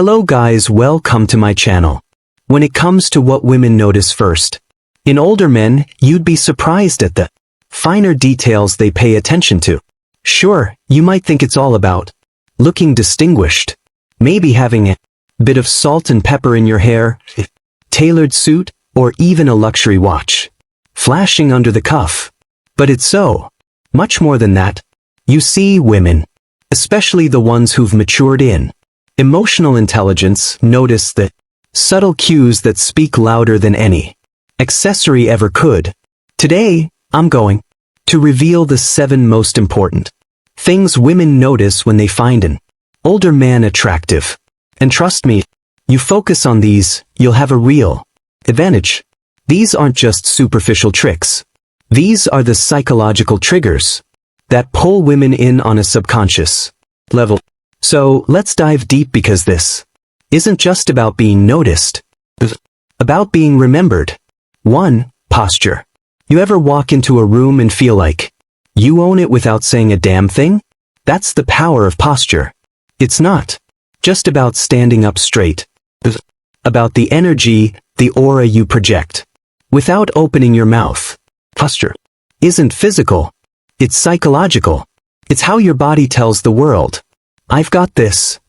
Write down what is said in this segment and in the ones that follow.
Hello guys, welcome to my channel. When it comes to what women notice first, in older men, you'd be surprised at the finer details they pay attention to. Sure, you might think it's all about looking distinguished, maybe having a bit of salt and pepper in your hair, a tailored suit, or even a luxury watch flashing under the cuff. But it's so much more than that. You see, women, especially the ones who've matured in emotional intelligence, notice the subtle cues that speak louder than any accessory ever could. Today, I'm going to reveal the 7 most important things women notice when they find an older man attractive. And trust me, you focus on these, you'll have a real advantage. These aren't just superficial tricks. These are the psychological triggers that pull women in on a subconscious level. So let's dive deep, because this isn't just about being noticed. It's about being remembered. 1. Posture. You ever walk into a room and feel like you own it without saying a damn thing? That's the power of posture. It's not just about standing up straight. It's about the energy, the aura you project without opening your mouth. Posture isn't physical. It's psychological. It's how your body tells the world, I've got this.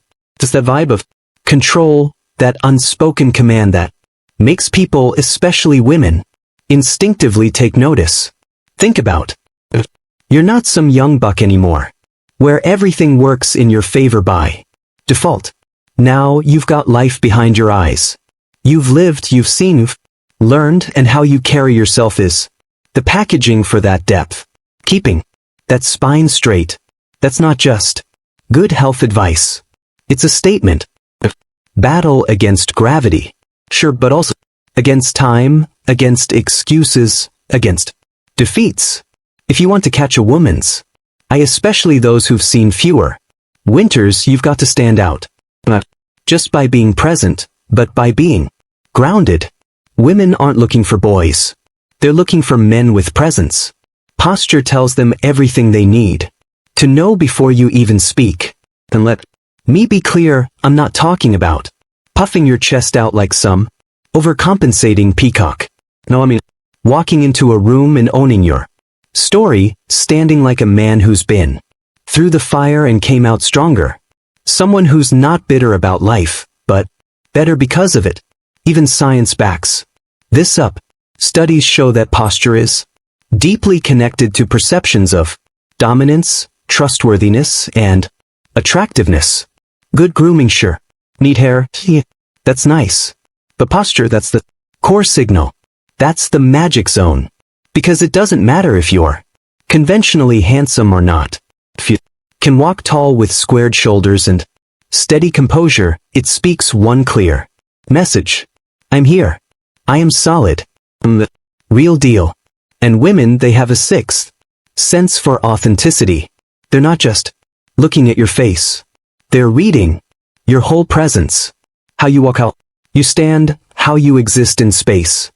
It's the vibe of control, that unspoken command that makes people, especially women, instinctively take notice. Think about it. You're not some young buck anymore, where everything works in your favor by default. Now you've got life behind your eyes. You've lived, you've seen, you've learned, and how you carry yourself is the packaging for that depth. Keeping that spine straight, that's not just good health advice. It's a statement of battle against gravity. Sure, but also against time, against excuses, against defeats. If you want to catch a woman's eye, especially those who've seen fewer winters, you've got to stand out. Not just by being present, but by being grounded. Women aren't looking for boys. They're looking for men with presence. Posture tells them everything they need to know before you even speak. And let me be clear, I'm not talking about puffing your chest out like some overcompensating peacock. No, I mean walking into a room and owning your story, standing like a man who's been through the fire and came out stronger. Someone who's not bitter about life, but better because of it. Even science backs this up. Studies show that posture is deeply connected to perceptions of dominance, trustworthiness, and attractiveness. Good grooming, sure. Neat hair, yeah, that's nice. But posture, that's the core signal. That's the magic zone. Because it doesn't matter if you're conventionally handsome or not. If you can walk tall with squared shoulders and steady composure, it speaks one clear message. I'm here. I am solid. I'm the real deal. And women, they have a 6th sense for authenticity. They're not just looking at your face. They're reading your whole presence. How you walk, how you stand, how you exist in space.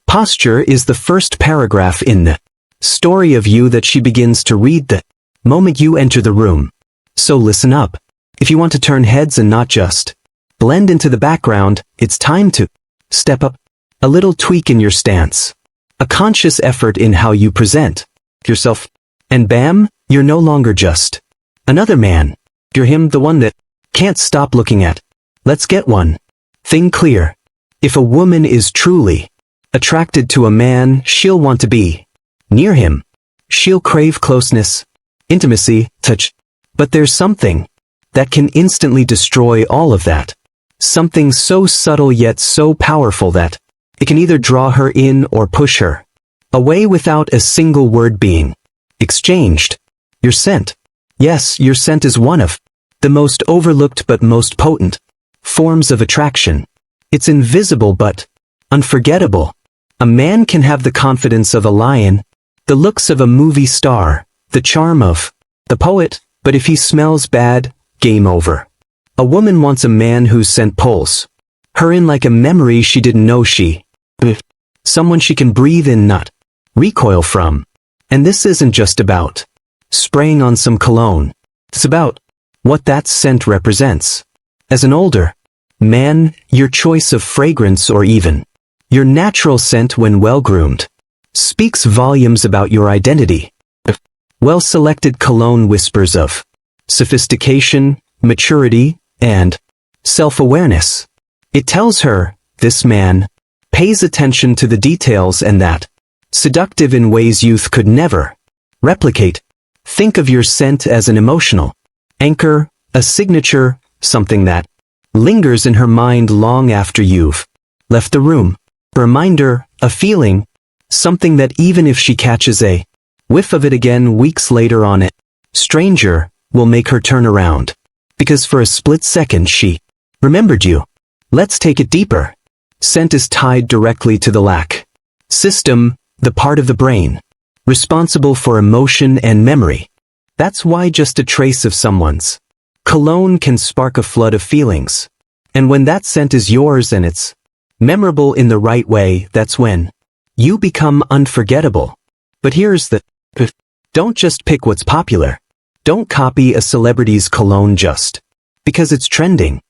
Posture is the first paragraph in the story of you that she begins to read the moment you enter the room. So listen up. If you want to turn heads and not just blend into the background, it's time to step up. A little tweak in your stance. A conscious effort in how you present yourself. And bam, you're no longer just another man. You're him, the one that can't stop looking at. Let's get one thing clear. If a woman is truly attracted to a man, she'll want to be near him. She'll crave closeness, intimacy, touch. But there's something that can instantly destroy all of that. Something so subtle yet so powerful that it can either draw her in or push her away without a single word being exchanged. Your scent. Yes, your scent is one of the most overlooked but most potent forms of attraction. It's invisible but unforgettable. A man can have the confidence of a lion, the looks of a movie star, the charm of the poet, but if he smells bad, game over. A woman wants a man whose scent pulls her in like a memory she didn't know she someone she can breathe in, not recoil from. And this isn't just about spraying on some cologne. It's about what that scent represents. As an older man, your choice of fragrance or even your natural scent when well-groomed speaks volumes about your identity. Well-selected cologne whispers of sophistication, maturity, and self-awareness. It tells her, this man pays attention to the details and that seductive in ways youth could never replicate. Think of your scent as an emotional anchor, a signature, something that lingers in her mind long after you've left the room. A reminder, a feeling, something that even if she catches a whiff of it again weeks later on it, stranger, will make her turn around. Because for a split second she remembered you. Let's take it deeper. Scent is tied directly to the lack system, the part of the brain responsible for emotion and memory. That's why just a trace of someone's cologne can spark a flood of feelings. And when that scent is yours and it's memorable in the right way, that's when you become unforgettable. But here's the don't just pick what's popular. Don't copy a celebrity's cologne just because it's trending.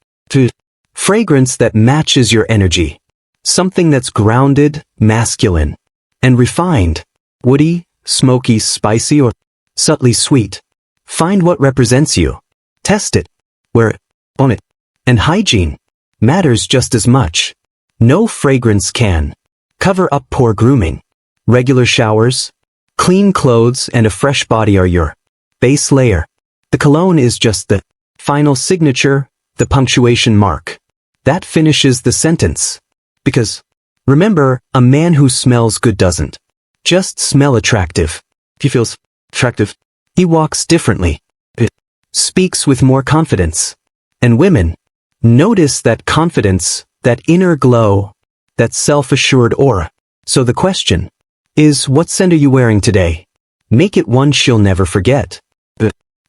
Fragrance that matches your energy. Something that's grounded, masculine, and refined. Woody, smoky, spicy, or subtly sweet. Find what represents you. Test it. Wear it. Own it. And hygiene matters just as much. No fragrance can cover up poor grooming. Regular showers, clean clothes, and a fresh body are your base layer. The cologne is just the final signature, the punctuation mark. That finishes the sentence. Because, remember, a man who smells good doesn't just smell attractive. He feels attractive. He walks differently. It speaks with more confidence. And women notice that confidence, that inner glow, that self-assured aura. So the question is, what scent are you wearing today? Make it one she'll never forget.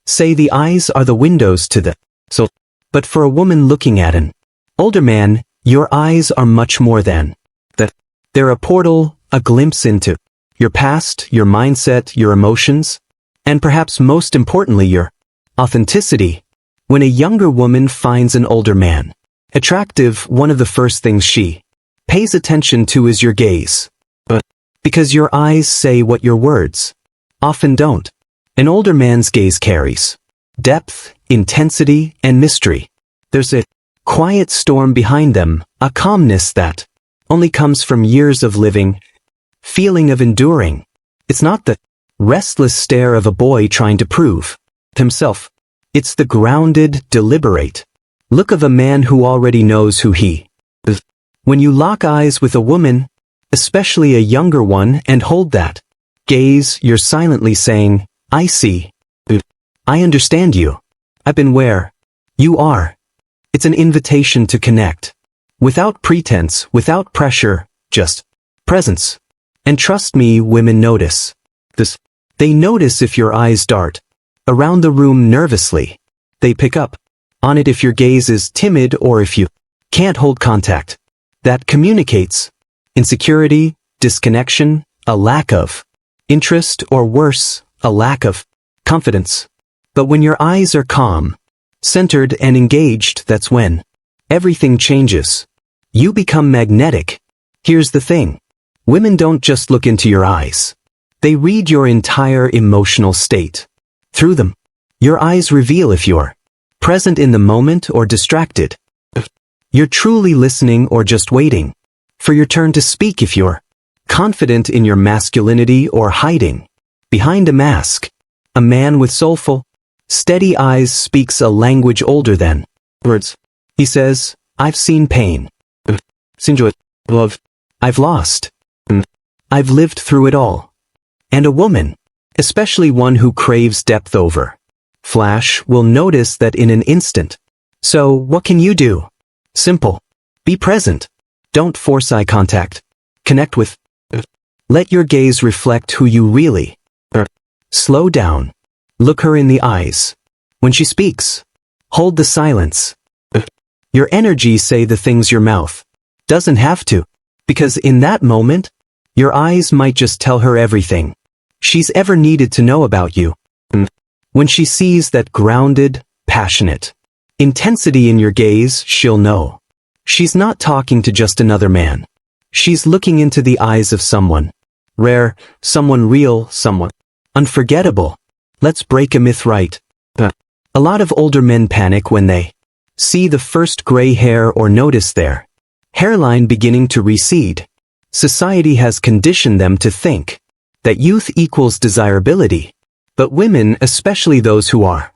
Say the eyes are the windows to the soul. But for a woman looking at an older man, your eyes are much more than that. They're a portal, a glimpse into your past, your mindset, your emotions, and perhaps most importantly, your authenticity. When a younger woman finds an older man attractive, one of the first things she pays attention to is your gaze. But because your eyes say what your words often don't. An older man's gaze carries depth, intensity, and mystery. There's a quiet storm behind them, a calmness that only comes from years of living, feeling of enduring. It's not the restless stare of a boy trying to prove himself. It's the grounded, deliberate look of a man who already knows who he is. When you lock eyes with a woman, especially a younger one, and hold that gaze, you're silently saying, I see. I understand you. I've been where you are. It's an invitation to connect. Without pretense, without pressure, just presence. And trust me, women notice this. They notice if your eyes dart around the room nervously. They pick up on it if your gaze is timid or if you can't hold contact. That communicates insecurity, disconnection, a lack of interest, or worse, a lack of confidence. But when your eyes are calm, centered, and engaged, that's when everything changes. You become magnetic. Here's the thing. Women don't just look into your eyes. They read your entire emotional state. Through them, your eyes reveal if you're present in the moment or distracted. You're truly listening or just waiting for your turn to speak, if you're confident in your masculinity or hiding behind a mask. A man with soulful, steady eyes speaks a language older than words. He says, I've seen pain, seen joy, love, I've lost, I've lived through it all. And a woman, especially one who craves depth over flash, will notice that in an instant. So what can you do? Simple. Be present. Don't force eye contact. Connect with. Let your gaze reflect who you really are. Slow down. Look her in the eyes. When she speaks, hold the silence. Your energy say the things your mouth doesn't have to. Because in that moment, your eyes might just tell her everything she's ever needed to know about you. When she sees that grounded, passionate, intensity in your gaze, she'll know. She's not talking to just another man. She's looking into the eyes of someone rare, someone real, someone unforgettable. Let's break a myth right. A lot of older men panic when they see the first gray hair or notice their hairline beginning to recede. Society has conditioned them to think that youth equals desirability. But women, especially those who are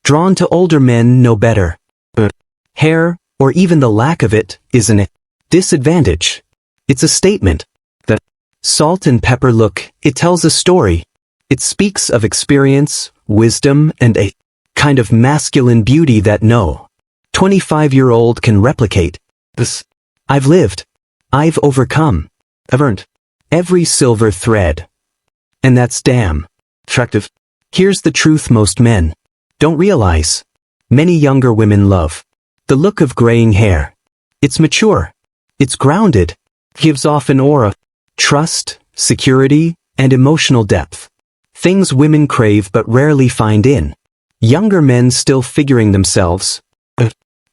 drawn to older men, know better. Hair, or even the lack of it, isn't a disadvantage. It's a statement. The salt and pepper look, it tells a story. It speaks of experience, wisdom, and a kind of masculine beauty that no 25-year-old can replicate. This, I've lived. I've overcome. I've earned every silver thread. And that's damn attractive. Here's the truth most men don't realize. Many younger women love the look of graying hair. It's mature. It's grounded. Gives off an aura, trust, security, and emotional depth. Things women crave but rarely find in younger men still figuring themselves.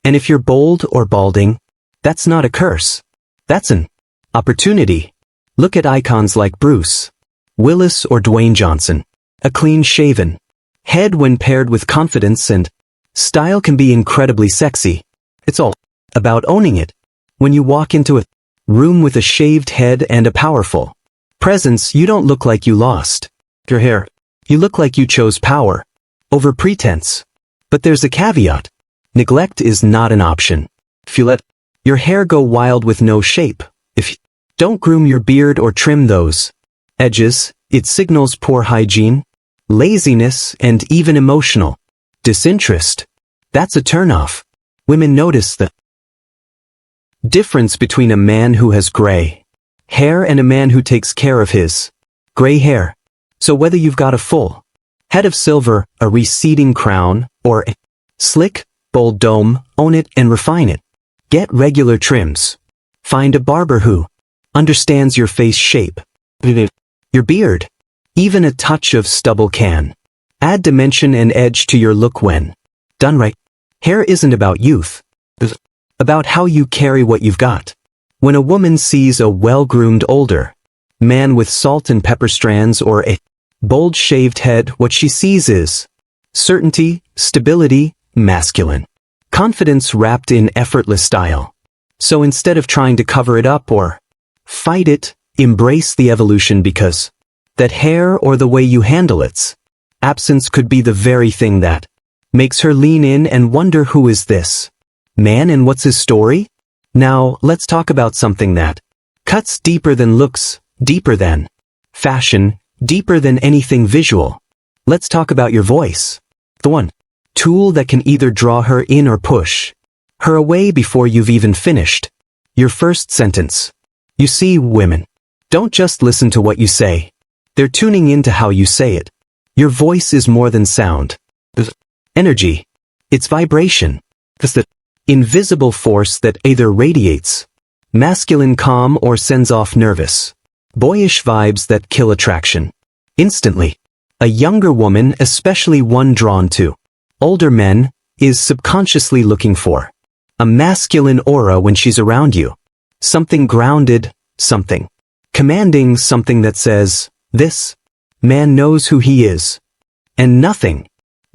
And if you're bold or balding, that's not a curse. That's an opportunity. Look at icons like Bruce Willis or Dwayne Johnson. A clean-shaven head when paired with confidence and style can be incredibly sexy. It's all about owning it. When you walk into a room with a shaved head and a powerful presence, you don't look like you lost your hair. You look like you chose power over pretense. But there's a caveat. Neglect is not an option. If you let your hair go wild with no shape, if you don't groom your beard or trim those edges, it signals poor hygiene, laziness, and even emotional disinterest. That's a turnoff. Women notice the difference between a man who has gray hair and a man who takes care of his gray hair. So whether you've got a full head of silver, a receding crown, or a slick, bold dome, own it and refine it. Get regular trims. Find a barber who understands your face shape, your beard. Even a touch of stubble can add dimension and edge to your look when done right. Hair isn't about youth. It's about how you carry what you've got. When a woman sees a well-groomed older man with salt and pepper strands or a bold shaved head, what she sees is certainty, stability, masculine confidence wrapped in effortless style. So instead of trying to cover it up or fight it, embrace the evolution, because that hair or the way you handle its absence could be the very thing that makes her lean in and wonder, who is this man and what's his story? Now, let's talk about something that cuts deeper than looks, deeper than fashion, deeper than anything visual. Let's talk about your voice. The one tool that can either draw her in or push her away before you've even finished your first sentence. You see, women don't just listen to what you say. They're tuning into how you say it. Your voice is more than sound. There's energy. It's vibration. It's the invisible force that either radiates masculine calm or sends off nervous, boyish vibes that kill attraction instantly. A younger woman, especially one drawn to older men, is subconsciously looking for a masculine aura when she's around you. Something grounded, something commanding, something that says, this man knows who he is. And nothing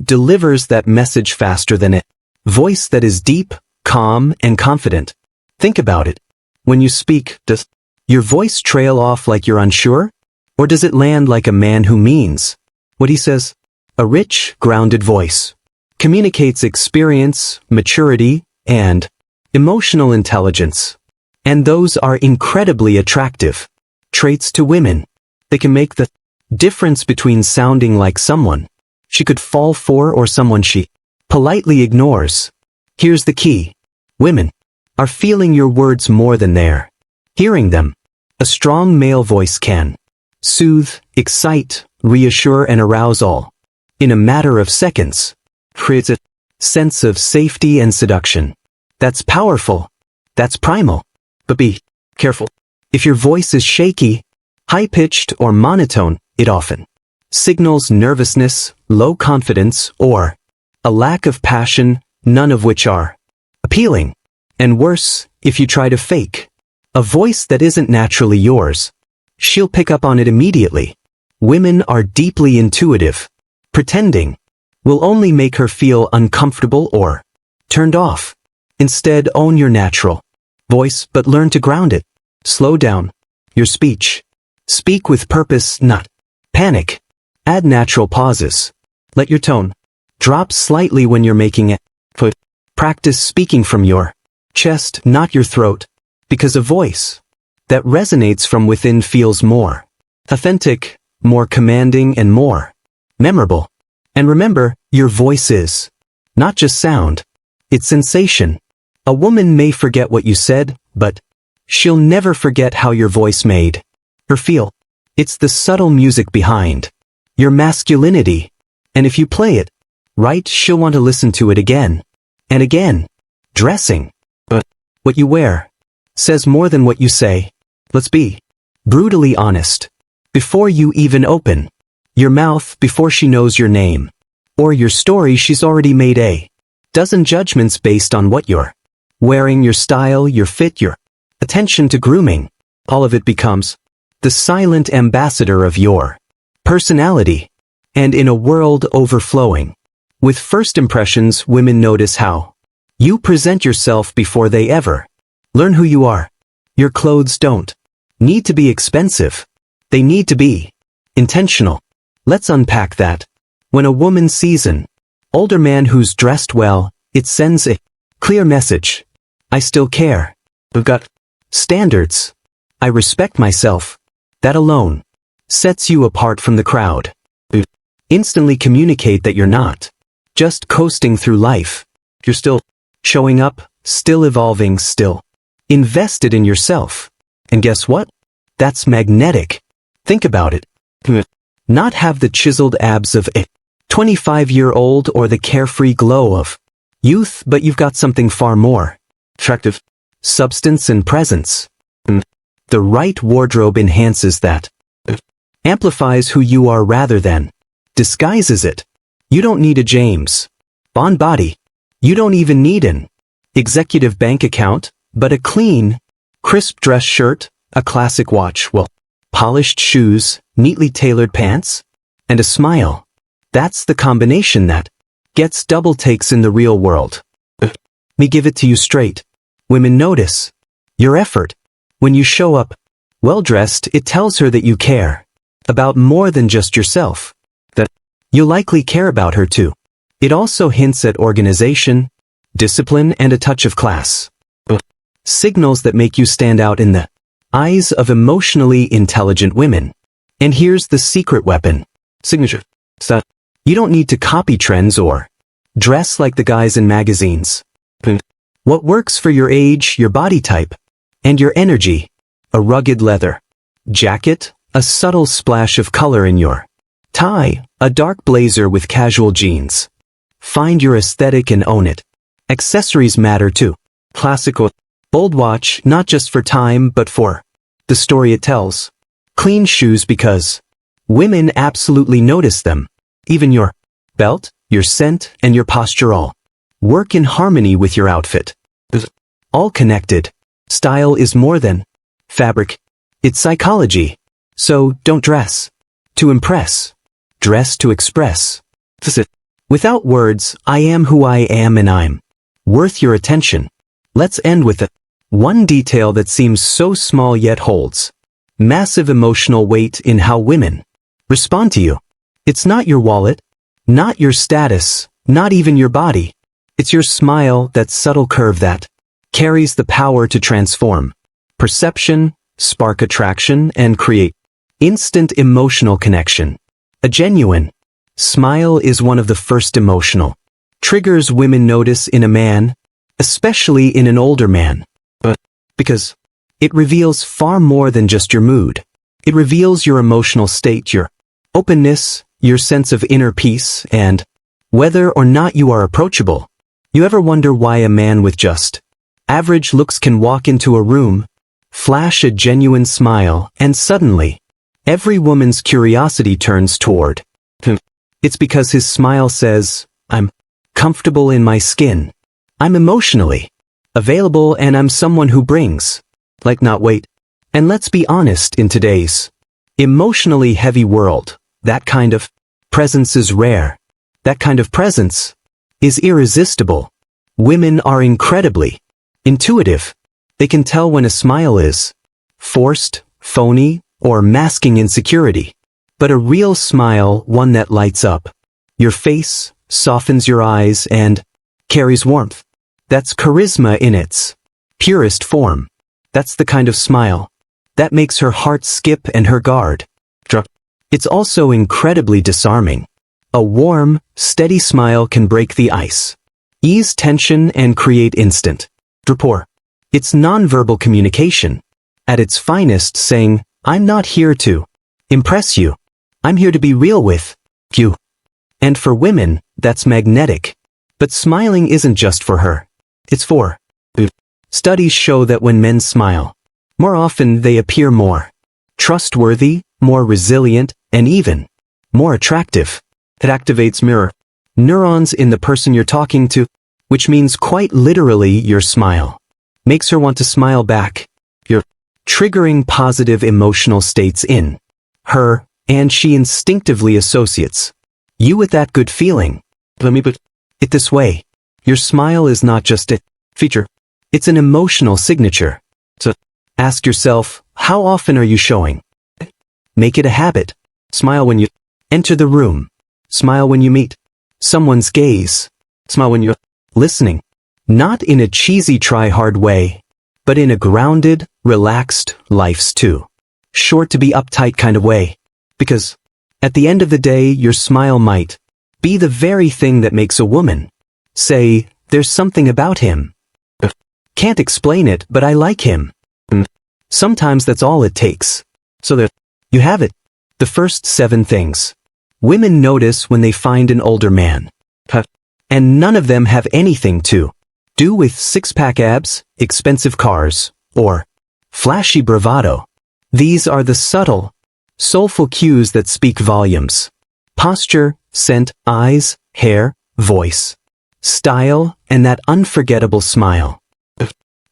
delivers that message faster than a voice that is deep, calm, and confident. Think about it. When you speak, does your voice trail off like you're unsure? Or does it land like a man who means what he says? A rich, grounded voice communicates experience, maturity, and emotional intelligence. And those are incredibly attractive traits to women. They can make the difference between sounding like someone she could fall for or someone she politely ignores. Here's the key. Women are feeling your words more than they're hearing them. A strong male voice can soothe, excite, reassure, and arouse all in a matter of seconds. Creates a sense of safety and seduction. That's powerful. That's primal. But be careful. If your voice is shaky, high-pitched, or monotone, it often signals nervousness, low confidence, or a lack of passion, none of which are appealing. And worse, if you try to fake a voice that isn't naturally yours, she'll pick up on it immediately. Women are deeply intuitive. Pretending will only make her feel uncomfortable or turned off. Instead, own your natural voice, but learn to ground it. Slow down your speech. Speak with purpose, not panic. Add natural pauses. Let your tone drop slightly when you're making it. Practice speaking from your chest, not your throat, because a voice that resonates from within feels more authentic, more commanding, and more memorable. And remember, your voice is not just sound, it's sensation. A woman may forget what you said, but she'll never forget how your voice made her feel. It's the subtle music behind your masculinity. And if you play it right, she'll want to listen to it again and again. Dressing, but what you wear says more than what you say. Let's be brutally honest. Before you even open your mouth, before she knows your name or your story, she's already made a dozen judgments based on what you're wearing, your style, your fit, your attention to grooming. All of it becomes the silent ambassador of your personality. And in a world overflowing with first impressions, women notice how you present yourself before they ever learn who you are. Your clothes don't need to be expensive. They need to be intentional. Let's unpack that. When a woman sees an older man who's dressed well, it sends a clear message. I still care. I've got standards. I respect myself. That alone sets you apart from the crowd. Instantly communicate that you're not just coasting through life. You're still showing up, still evolving, still invested in yourself. And guess what? That's magnetic. Think about it. Not have the chiseled abs of a 25-year-old or the carefree glow of youth, but you've got something far more attractive. Substance and presence. The right wardrobe enhances that. Amplifies who you are rather than disguises it. You don't need a James Bond body. You don't even need an executive bank account, but a clean, crisp dress shirt, a classic watch, well, polished shoes, neatly tailored pants, and a smile. That's the combination that gets double takes in the real world. Me give it to you straight. Women notice your effort. When you show up well-dressed, it tells her that you care about more than just yourself. That you likely care about her too. It also hints at organization, discipline, and a touch of class. Signals that make you stand out in the eyes of emotionally intelligent women. And here's the secret weapon. Signature. So, you don't need to copy trends or dress like the guys in magazines. What works for your age, your body type, and your energy? A rugged leather jacket, a subtle splash of color in your tie, a dark blazer with casual jeans. Find your aesthetic and own it. Accessories matter too. Classical, bold watch, not just for time but for the story it tells. Clean shoes because women absolutely notice them. Even your belt, your scent, and your posture all work in harmony with your outfit. All connected. Style is more than fabric. It's psychology. So don't dress to impress. Dress to express. Without words, I am who I am and I'm worth your attention. Let's end with one detail that seems so small yet holds massive emotional weight in how women respond to you. It's not your wallet, not your status, not even your body. It's your smile, that subtle curve that carries the power to transform perception, spark attraction, and create instant emotional connection. A genuine smile is one of the first emotional triggers women notice in a man, especially in an older man. But because it reveals far more than just your mood. It reveals your emotional state, your openness, your sense of inner peace, and whether or not you are approachable. You ever wonder why a man with just average looks can walk into a room, flash a genuine smile, and suddenly every woman's curiosity turns toward him? It's because his smile says, I'm comfortable in my skin. I'm emotionally available and I'm someone who brings, like not wait. And let's be honest, in today's emotionally heavy world, that kind of presence is rare. That kind of presence is irresistible. Women are incredibly intuitive. They can tell when a smile is forced, phony, or masking insecurity. But a real smile, one that lights up your face, softens your eyes, and carries warmth. That's charisma in its purest form. That's the kind of smile that makes her heart skip and her guard drop. It's also incredibly disarming. A warm, steady smile can break the ice, ease tension, and create instant rapport. It's nonverbal communication at its finest, saying, I'm not here to impress you. I'm here to be real with you. And for women, that's magnetic. But smiling isn't just for her. It's for you. Studies show that when men smile, more often they appear more trustworthy, more resilient, and even more attractive. It activates mirror neurons in the person you're talking to, which means quite literally your smile makes her want to smile back. You're triggering positive emotional states in her, and she instinctively associates you with that good feeling. Let me put it this way. Your smile is not just a feature. It's an emotional signature. So ask yourself, how often are you showing? Make it a habit. Smile when you enter the room. Smile when you meet someone's gaze. Smile when you're listening. Not in a cheesy try-hard way, but in a grounded, relaxed, life's too short to be uptight kind of way. Because at the end of the day, your smile might be the very thing that makes a woman say, there's something about him. Can't explain it, but I like him. Sometimes that's all it takes. So there you have it. The first 7 things women notice when they find an older man. And none of them have anything to do with six-pack abs, expensive cars, or flashy bravado. These are the subtle, soulful cues that speak volumes. Posture, scent, eyes, hair, voice, style, and that unforgettable smile.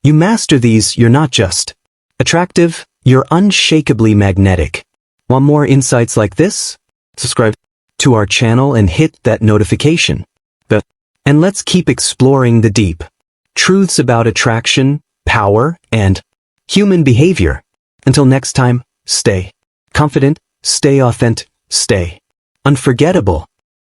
You master these, you're not just attractive, you're unshakably magnetic. Want more insights like this? Subscribe to our channel and hit that notification bell. And let's keep exploring the deep truths about attraction, power, and human behavior. Until next time, stay confident, stay authentic, stay unforgettable.